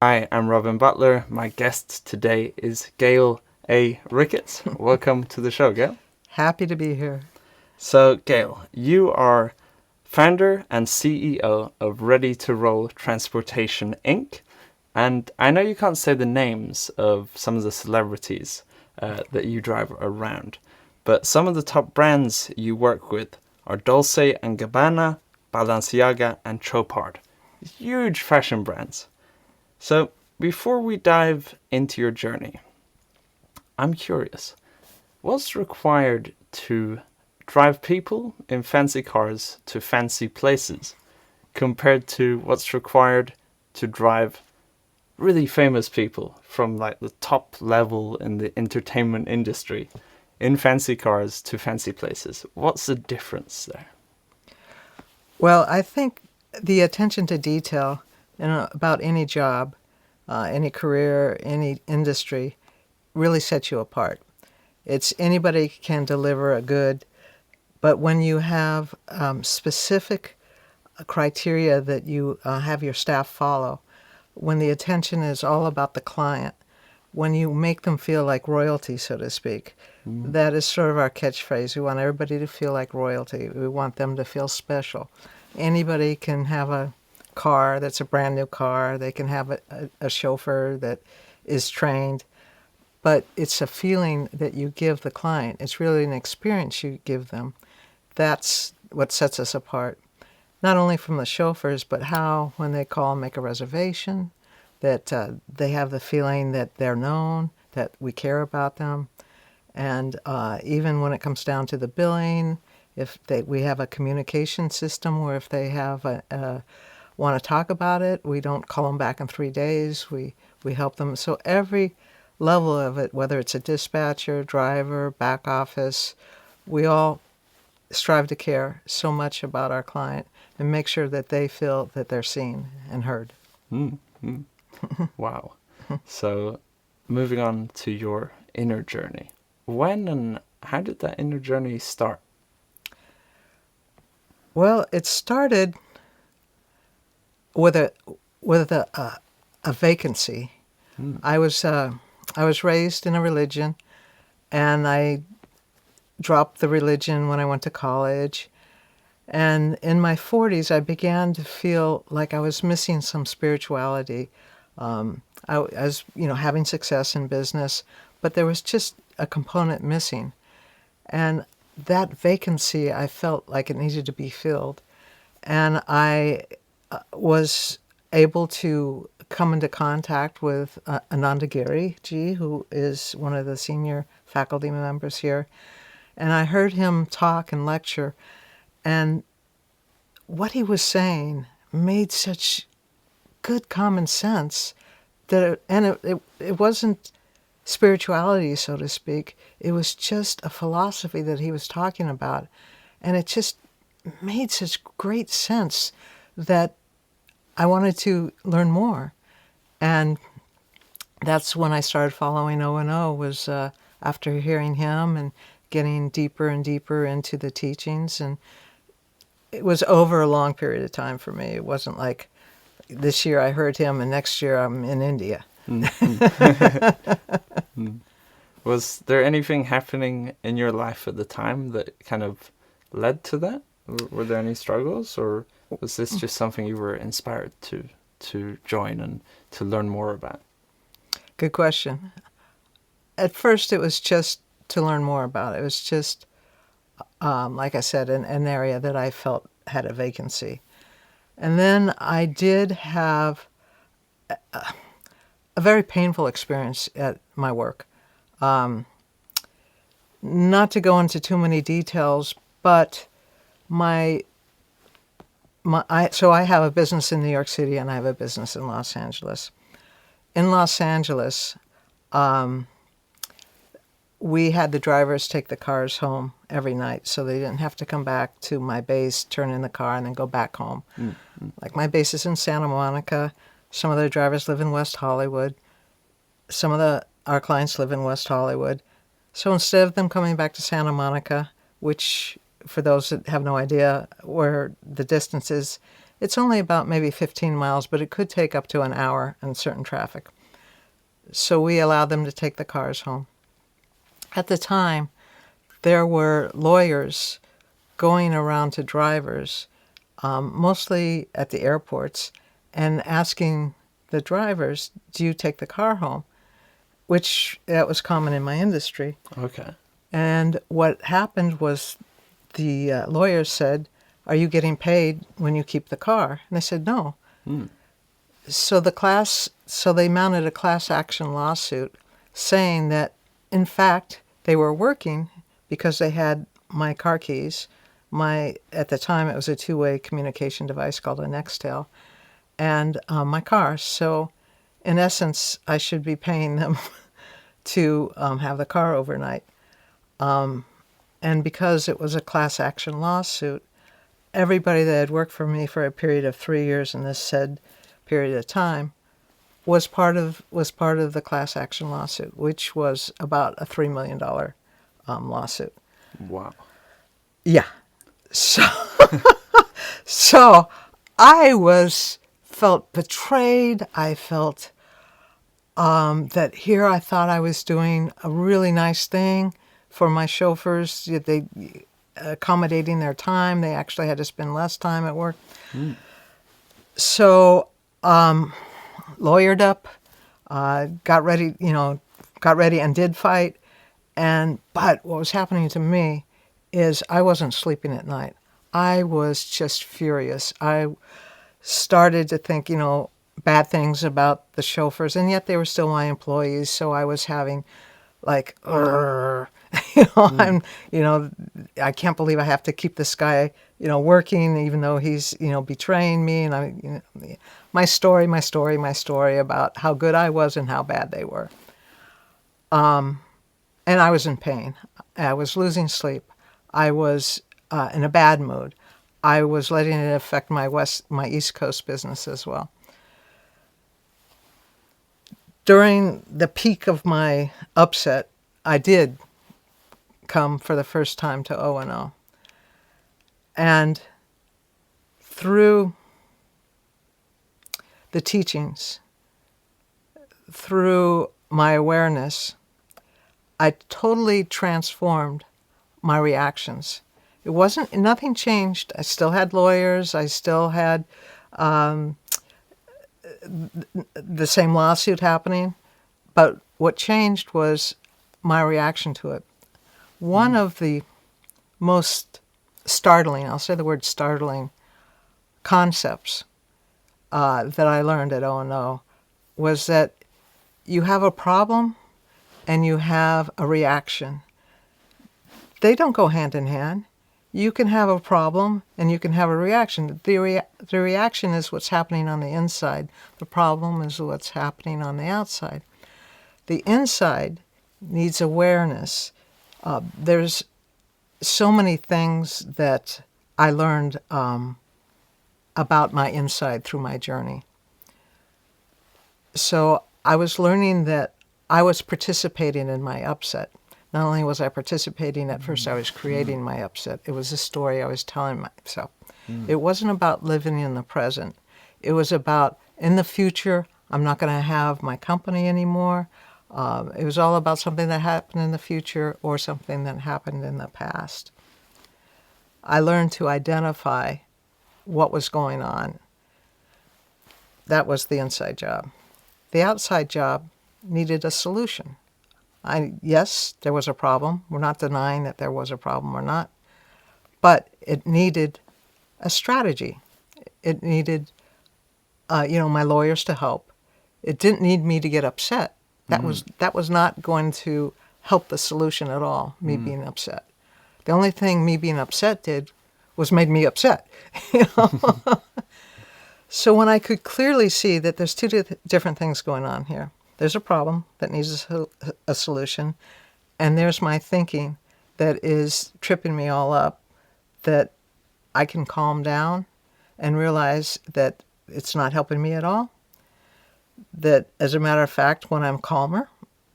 Hi, I'm Robin Butler. My guest today is Gale A. Ricketts. Welcome to the show, Gale. Happy to be here. So, Gale, you are founder and CEO of Ready to Roll Transportation Inc. And I know you can't say the names of some of the celebrities that you drive around, but some of the top brands you work with are Dolce & Gabbana, Balenciaga, and Chopard. Huge fashion brands. So, before we dive into your journey, I'm curious, what's required to drive people in fancy cars to fancy places compared to what's required to drive really famous people from like the top level in the entertainment industry in fancy cars to fancy places? What's the difference there? Well, I think the attention to detail in about any job, any career, any industry really sets you apart. It's anybody can deliver a good, but when you have specific criteria that you have your staff follow, when the attention is all about the client, when you make them feel like royalty, so to speak, that is sort of our catchphrase. We want everybody to feel like royalty. We want them to feel special. Anybody can have a car that's a brand new car. They can have a chauffeur that is trained. But it's a feeling that you give the client. It's really an experience you give them. That's what sets us apart. Not only from the chauffeurs, but how, when they call and make a reservation, that they have the feeling that they're known, that we care about them. And even when it comes down to the billing, we have a communication system where if they want to talk about it, we don't call them back in 3 days. We help them. So every level of it, whether it's a dispatcher, driver, back office, we all strive to care so much about our client and make sure that they feel that they're seen and heard. Mm-hmm. Wow. So, moving on to your inner journey. When and how did that inner journey start? Well, it started with a vacancy. I was raised in a religion, and I dropped the religion when I went to college. And in my 40s, I began to feel like I was missing some spirituality. I was, having success in business, but there was just a component missing. And that vacancy, I felt like it needed to be filled. And I was able to come into contact with Ananda Giri ji, who is one of the senior faculty members here. And I heard him talk and lecture, and what he was saying made such good common sense that it wasn't spirituality, so to speak. It was just a philosophy that he was talking about. And it just made such great sense that I wanted to learn more. And that's when I started following O&O, was after hearing him and getting deeper and deeper into the teachings. And it was over a long period of time for me. It wasn't like this year I heard him and next year I'm in India. Was there anything happening in your life at the time that kind of led to that? Were there any struggles, or was this just something you were inspired to join and to learn more about? Good question. At first, it was just to learn more about it. It was just, like I said, an area that I felt had a vacancy. And then I did have a very painful experience at my work. Not to go into too many details, but so I have a business in New York City and I have a business in Los Angeles. In Los Angeles, we had the drivers take the cars home every night so they didn't have to come back to my base, turn in the car, and then go back home. Mm-hmm. Like my base is in Santa Monica. Some of the drivers live in West Hollywood. Some of our clients live in West Hollywood. So instead of them coming back to Santa Monica, which for those that have no idea where the distance is, It's only about maybe 15 miles, but it could take up to an hour in certain traffic. So we allowed them to take the cars home. At the time, there were lawyers going around to drivers, mostly at the airports, and asking the drivers, do you take the car home? Which that was common in my industry. Okay. And what happened was the lawyers said, are you getting paid when you keep the car? And they said, no. So they mounted a class action lawsuit saying that, in fact, they were working because they had my car keys. At the time, it was a two-way communication device called a Nextel, and my car. So, in essence, I should be paying them to have the car overnight. And because it was a class action lawsuit, everybody that had worked for me for a period of 3 years in this said period of time was part of the class action lawsuit, which was about a $3 million lawsuit. Wow. Yeah. So, so I felt betrayed. I felt that here I thought I was doing a really nice thing for my chauffeurs. They accommodating their time. They actually had to spend less time at work. So, lawyered up, got ready and did fight. But what was happening to me is I wasn't sleeping at night. I was just furious. I started to think, bad things about the chauffeurs, and yet they were still my employees. So I was having like, I can't believe I have to keep this guy, working, even though he's, betraying me. And my story about how good I was and how bad they were. And I was in pain. I was losing sleep. I was in a bad mood. I was letting it affect my East Coast business as well. During the peak of my upset, I did come for the first time to O&O. And through the teachings, through my awareness, I totally transformed my reactions. Nothing changed. I still had lawyers. I still had the same lawsuit happening. But what changed was my reaction to it. One of the most startling, I'll say the word startling, concepts that I learned at O&O was that you have a problem and you have a reaction. They don't go hand in hand. You can have a problem and you can have a reaction. The reaction is what's happening on the inside. The problem is what's happening on the outside. The inside needs awareness. There's so many things that I learned about my inside through my journey. So I was learning that I was participating in my upset. Not only was I participating, at first I was creating my upset. It was a story I was telling myself. It wasn't about living in the present. It was about, in the future, I'm not going to have my company anymore. It was all about something that happened in the future or something that happened in the past. I learned to identify what was going on. That was the inside job. The outside job needed a solution. Yes, there was a problem. We're not denying that there was a problem or not. But it needed a strategy. It needed, my lawyers to help. It didn't need me to get upset. That was not going to help the solution at all, me being upset. The only thing me being upset did was made me upset. So when I could clearly see that there's two different things going on here. There's a problem that needs a solution, and there's my thinking that is tripping me all up, that I can calm down and realize that it's not helping me at all. That, as a matter of fact, when I'm calmer,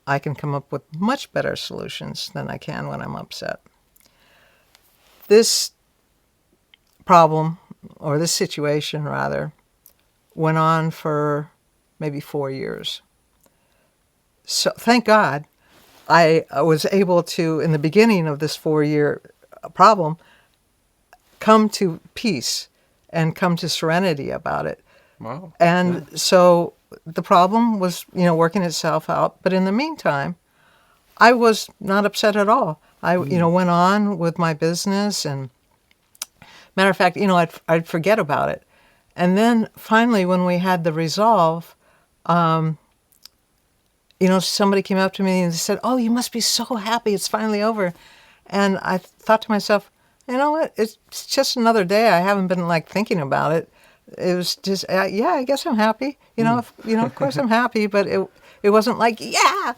I can come up with much better solutions than I can when I'm upset. This problem or this situation rather, went on for maybe 4 years. So thank God I was able to, in the beginning of this 4-year problem, come to peace and come to serenity about it. Wow. And so the problem was, working itself out. But in the meantime, I was not upset at all. I, went on with my business, and matter of fact, I'd forget about it. And then finally, when we had the resolve, somebody came up to me and said, "Oh, you must be so happy. It's finally over." And I thought to myself, you know what? It's just another day. I haven't been thinking about it. It was just, yeah, I guess I'm happy. Of course I'm happy, but it wasn't like, yeah.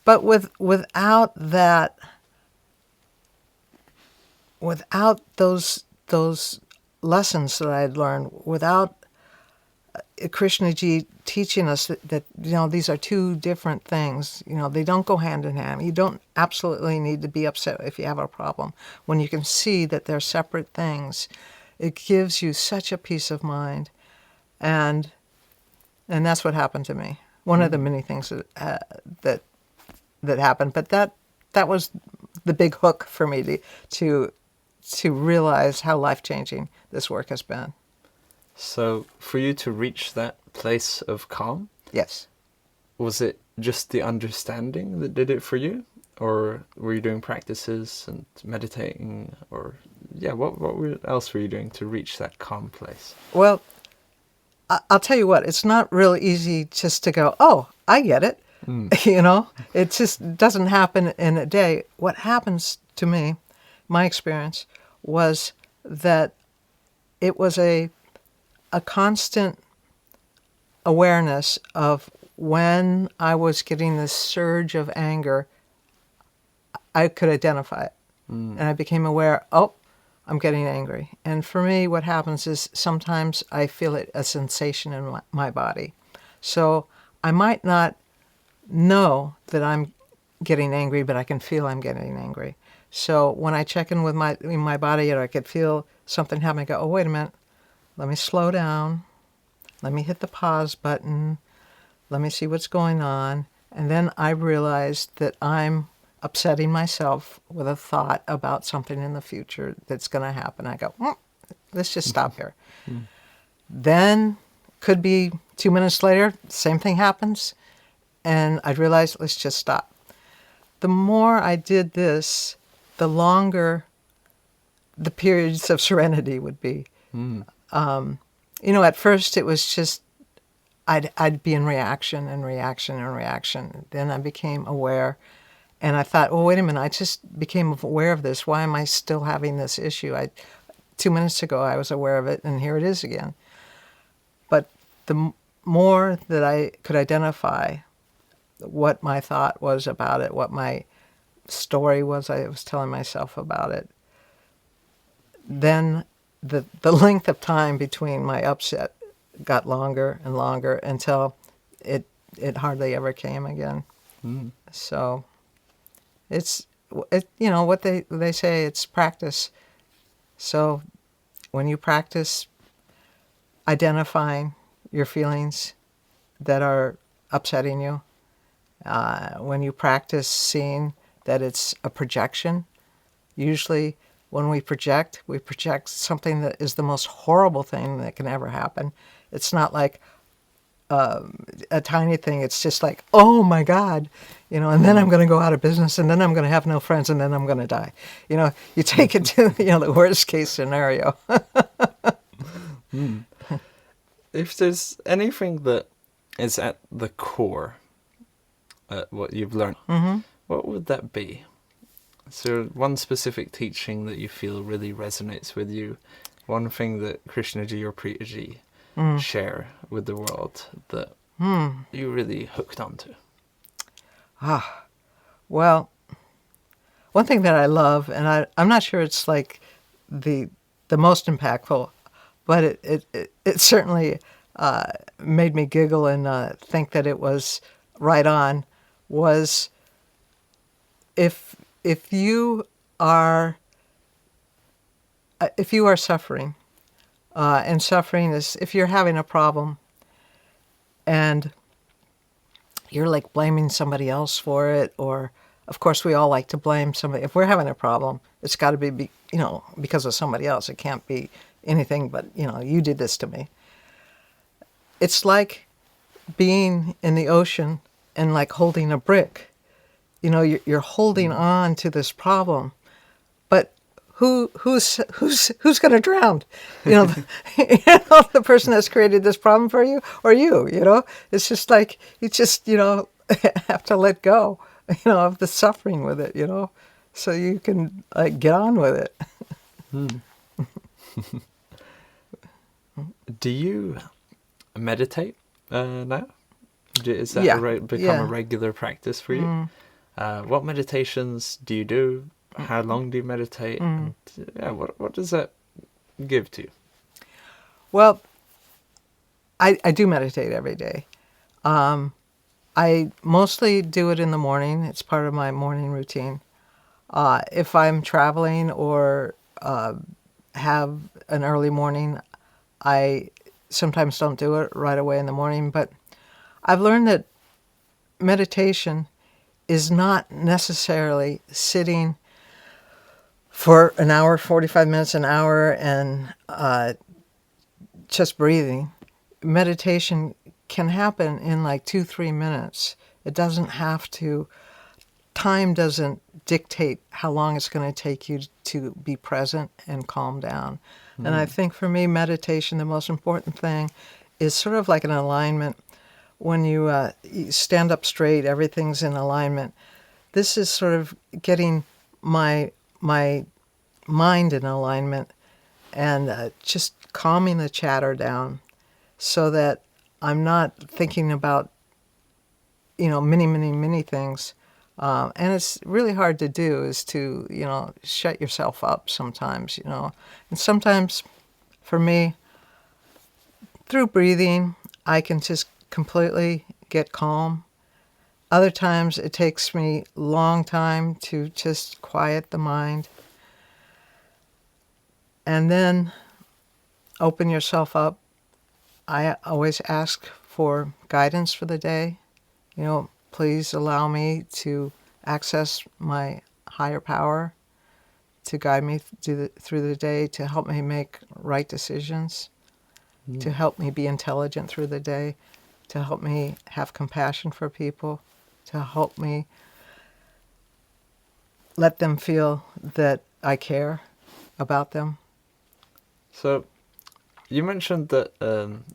But without that, without those lessons that I had learned, without Krishnaji teaching us that these are two different things. They don't go hand in hand. You don't absolutely need to be upset if you have a problem. When you can see that they're separate things, it gives you such a peace of mind, and that's what happened to me. One of the many things that happened, but that was the big hook for me to realize how life-changing this work has been. So for you to reach that place of calm, Yes. was it just the understanding that did it for you? Or were you doing practices and meditating? Or, what else were you doing to reach that calm place? Well, I'll tell you what, it's not real easy just to go, oh, I get it. It just doesn't happen in a day. What happens to me, my experience, was that it was a constant awareness of when I was getting this surge of anger, I could identify it. And I became aware, oh, I'm getting angry. And for me, what happens is sometimes I feel it a sensation in my body. So I might not know that I'm getting angry, but I can feel I'm getting angry. So when I check in with my body, I could feel something happening. I go, oh, wait a minute. Let me slow down. Let me hit the pause button. Let me see what's going on. And then I realized that I'm upsetting myself with a thought about something in the future that's going to happen. I go, let's just stop here. Then, could be 2 minutes later, same thing happens. And I realized, let's just stop. The more I did this, the longer the periods of serenity would be. At first it was just, I'd be in reaction and reaction and reaction. Then I became aware, and I thought, well, wait a minute, I just became aware of this. Why am I still having this issue? 2 minutes ago I was aware of it, and here it is again. But the more that I could identify what my thought was about it, what my story was I was telling myself about it, then the length of time between my upset got longer and longer until it hardly ever came again. So it's what they say, it's practice. So when you practice identifying your feelings that are upsetting you, when you practice seeing that it's a projection, usually when we project something that is the most horrible thing that can ever happen. It's not like a tiny thing. It's just like, oh my God, and then I'm going to go out of business, and then I'm going to have no friends, and then I'm going to die. You take it to the worst case scenario. If there's anything that is at the core, what you've learned, what would that be? Is there one specific teaching that you feel really resonates with you? One thing that Krishnaji or Pritaji share with the world that you really hooked onto? Well, one thing that I love, and I'm not sure it's like the most impactful, but it certainly made me giggle and think that it was right on, was if you are if you are suffering, and suffering is if you're having a problem and you're like blaming somebody else for it, or of course we all like to blame somebody. If we're having a problem, it's got to be because of somebody else. It can't be anything but you did this to me. It's like being in the ocean and like holding a brick. You're holding on to this problem, but who's going to drown? The person that's created this problem for you, or you. It's just like you just have to let go, of the suffering with it. So you can like get on with it. Do you meditate now? Is that Yeah, become a regular practice for you? What meditations do you do? How long do you meditate? And, what does that give to you? Well, I do meditate every day. I mostly do it in the morning. It's part of my morning routine. If I'm traveling or have an early morning, I sometimes don't do it right away in the morning. But I've learned that meditation is not necessarily sitting for an hour, 45 minutes, an hour, and just breathing. Meditation can happen in like 2-3 minutes. It doesn't have to, time doesn't dictate how long it's going to take you to be present and calm down. And I think for me, meditation, the most important thing is sort of like an alignment. When you stand up straight, everything's in alignment. This is sort of getting my mind in alignment and just calming the chatter down so that I'm not thinking about, many things. And it's really hard to do is to, shut yourself up sometimes, And sometimes for me, through breathing, I can just completely get calm. Other times it takes me a long time to just quiet the mind. And then open yourself up. I always ask for guidance for the day. Please allow me to access my higher power to guide me through the day, to help me make right decisions, to help me be intelligent through the day, to help me have compassion for people, to help me let them feel that I care about them. So, you mentioned that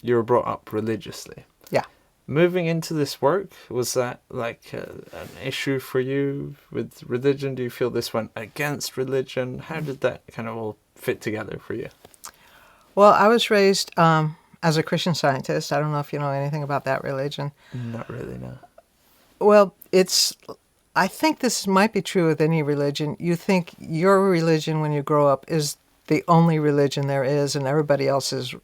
you were brought up religiously. Yeah. Moving into this work, was that like an issue for you with religion? Do you feel this went against religion? How did that kind of all fit together for you? Well, I was raised as a Christian Scientist. I don't know if you know anything about that religion. Not really, no. Well, I think this might be true with any religion. You think your religion when you grow up is the only religion there is, and everybody else's,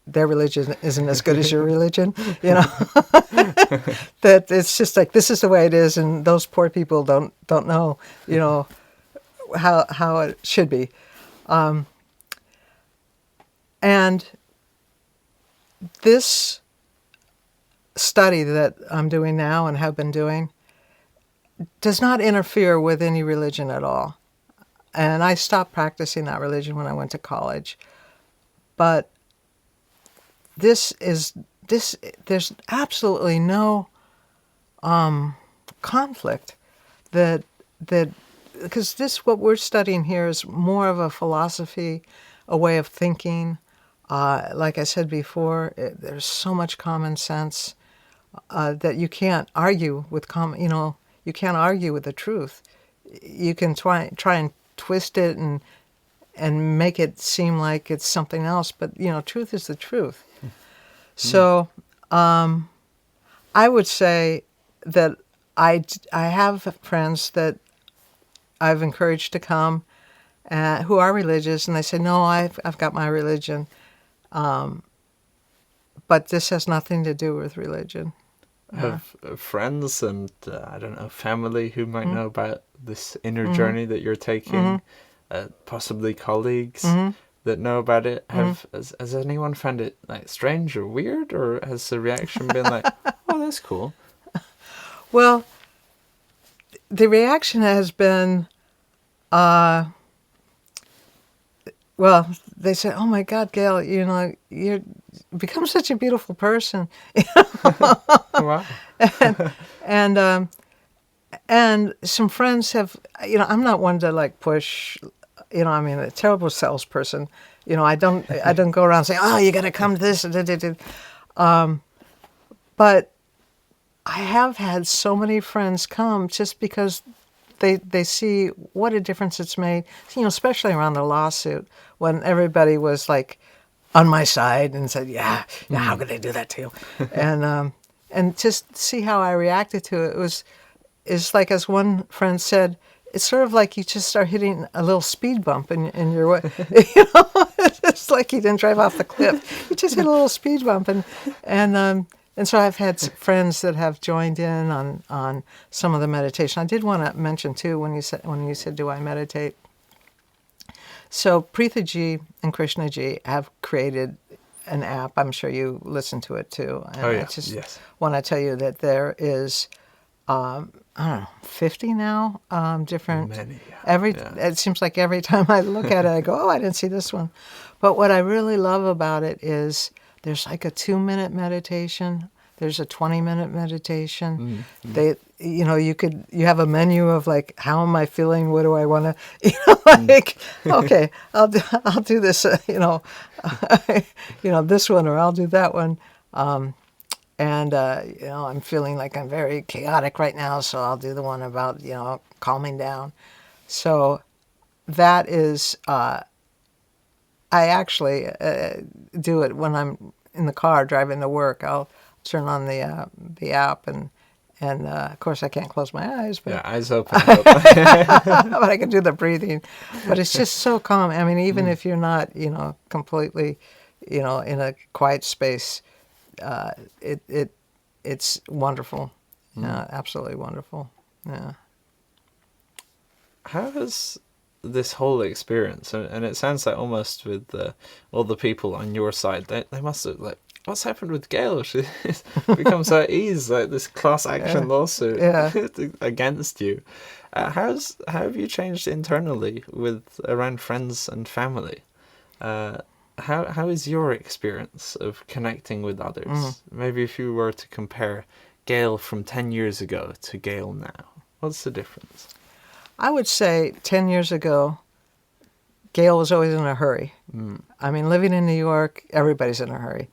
their religion isn't as good as your religion, That it's just like, this is the way it is, and those poor people don't know, how it should be. And this study that I'm doing now and have been doing does not interfere with any religion at all. And I stopped practicing that religion when I went to college. But there's absolutely no conflict that because what we're studying here is more of a philosophy, a way of thinking. Like I said before, there's so much common sense that you can't argue with you can't argue with the truth. You can try and twist it and make it seem like it's something else, but truth is the truth. So I would say that I have friends that I've encouraged to come who are religious, and they say, no, I've got my religion, but this has nothing to do with religion. Have friends and, I don't know, family who might know about this inner journey that you're taking. possibly colleagues Mm-hmm. that know about it. Has anyone found it like strange or weird, or has the reaction been like, "Oh, that's cool"? Well, the reaction has been, well, they say, "Oh my God, Gale, you're become such a beautiful person," Wow. and and some friends have, I'm not one to like push, I mean, a terrible salesperson. I don't go around saying, "Oh, you got to come to this." But I have had so many friends come just because they see what a difference it's made, especially around the lawsuit when everybody was like on my side and said, yeah, how could they do that to you? And just see how I reacted to it is like, as one friend said, it's sort of like you just start hitting a little speed bump in your way. It's like you didn't drive off the cliff. You just hit a little speed bump, and so I've had friends that have joined in on some of the meditation. I did want to mention too, when you said do I meditate? So Preetha Ji and Krishna Ji have created an app. I'm sure you listen to it too. And Oh, yeah. I just Yes. want to tell you that there is, I don't know, 50 now, different. Many. Yeah. It seems like every time I look at it, I go, oh, I didn't see this one. But what I really love about it is there's like a 2-minute meditation. There's a 20-minute meditation. You have a menu of like, how am I feeling? What do I want to, like, okay, I'll do this, this one, or I'll do that one. And I'm feeling like I'm very chaotic right now, so I'll do the one about, calming down. So that is, I actually do it when I'm in the car driving to work. I'll turn on the app, and of course I can't close my eyes, but Yeah, eyes open. but I can do the breathing. But it's just so calm. I mean, even if you're not, completely, in a quiet space, it's wonderful. Yeah, absolutely wonderful. Yeah. How has this whole experience, and it sounds like almost with all the people on your side, they must have like, what's happened with Gale? She's become so at ease, like this class action lawsuit against you. How have you changed internally around friends and family? How is your experience of connecting with others? Maybe if you were to compare Gale from 10 years ago to Gale now, what's the difference? I would say 10 years ago, Gale was always in a hurry. I mean, living in New York, everybody's in a hurry,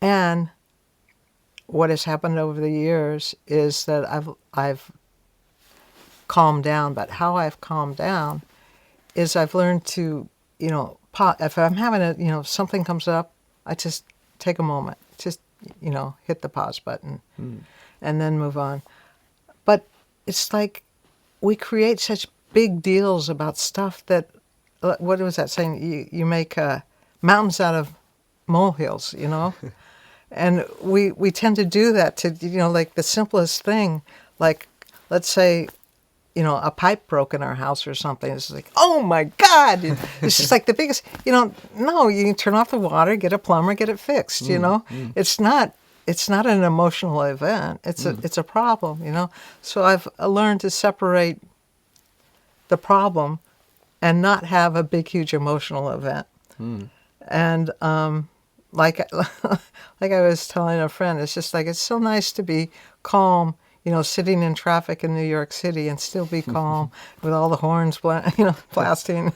And what has happened over the years is that I've calmed down. But how I've calmed down is I've learned to, if I'm having something comes up, I just take a moment, just, hit the pause button and then move on. But it's like we create such big deals about stuff that, what was that saying? You make mountains out of molehills, And we tend to do that to, like the simplest thing, like let's say, a pipe broke in our house or something. It's like, oh my God. It's just like the biggest, no, you can turn off the water, get a plumber, get it fixed, It's not an emotional event. It's a problem, So I've learned to separate the problem and not have a big, huge emotional event. And like I was telling a friend, it's just like, it's so nice to be calm, sitting in traffic in New York City and still be calm with all the horns, blasting.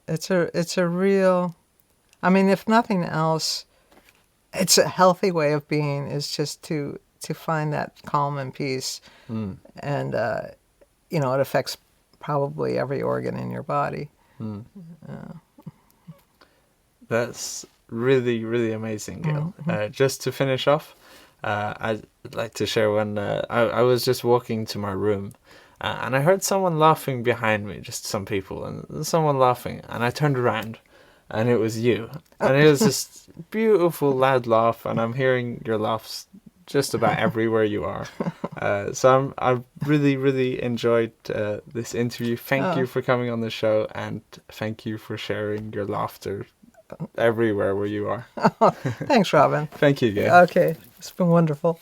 It's a real, I mean, if nothing else, it's a healthy way of being, is just to find that calm and peace. And, it affects probably every organ in your body. That's really, really amazing, Gale. Just to finish off, I'd like to share one. I was just walking to my room, and I heard someone laughing behind me, just some people, and someone laughing, and I turned around, and it was you. And it was this beautiful, loud laugh, and I'm hearing your laughs just about everywhere you are. So I've really, really enjoyed this interview. Thank you for coming on the show, and thank you for sharing your laughter everywhere where you are. Thanks, Robin. Thank you, Gale. Okay, it's been wonderful.